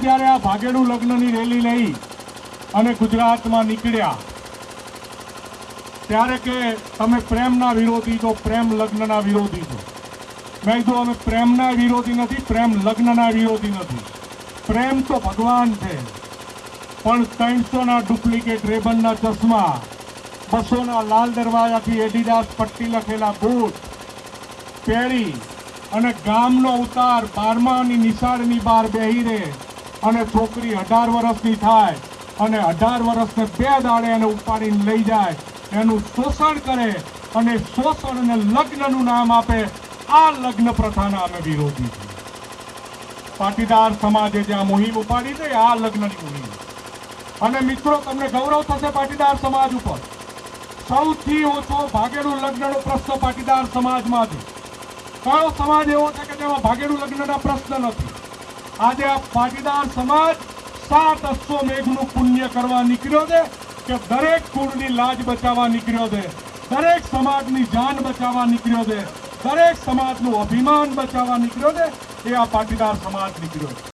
જ્યારે આ ભાગેડુ લગ્નની રેલી લઈ અને ગુજરાતમાં નીકળ્યા ત્યારે કે તમે પ્રેમના વિરોધી છો, પ્રેમ લગ્નના વિરોધી છો. મેં કીધું અમે પ્રેમના વિરોધી નથી, પ્રેમ લગ્નના વિરોધી નથી. પ્રેમ તો ભગવાન છે, પણ 300ના ડુપ્લિકેટ રેબનના ચશ્મા, 200ના લાલ દરવાજાથી એડિડાસ પટ્ટી લખેલા બૂટ પહેરી અને ગામનો ઉતાર 12માની નિશાળની બહાર બેહી રહે અને છોકરી 18 વર્ષની થાય અને 18 વર્ષને 2 દાડે એને ઉપાડીને લઈ જાય, એનું શોષણ કરે અને શોષણ અને લગ્નનું નામ આપે. આ લગ્ન પ્રથાના અમે વિરોધી છીએ. પાટીદાર સમાજે જે આ મુહિમ ઉપાડી છે આ લગ્નની મુહિમ. અને મિત્રો, તમને ગૌરવ થશે પાટીદાર સમાજ ઉપર. સૌથી ઓછો ભાગેડુ લગ્નનો પ્રશ્ન પાટીદાર સમાજમાં છે. કયો સમાજ એવો છે કે જેમાં ભાગેડુ લગ્નના પ્રશ્ન નથી? આજે આ પાટીદાર સમાજ 7 અશ્વમેઘનું પુણ્ય કરવા નીકળ્યો છે કે દરેક કુળની લાજ બચાવવા નીકળ્યો છે, દરેક સમાજની જાન બચાવવા નીકળ્યો છે, દરેક સમાજનું અભિમાન બચાવવા નીકળ્યો છે. એ આ પાટીદાર સમાજ નીકળ્યો છે.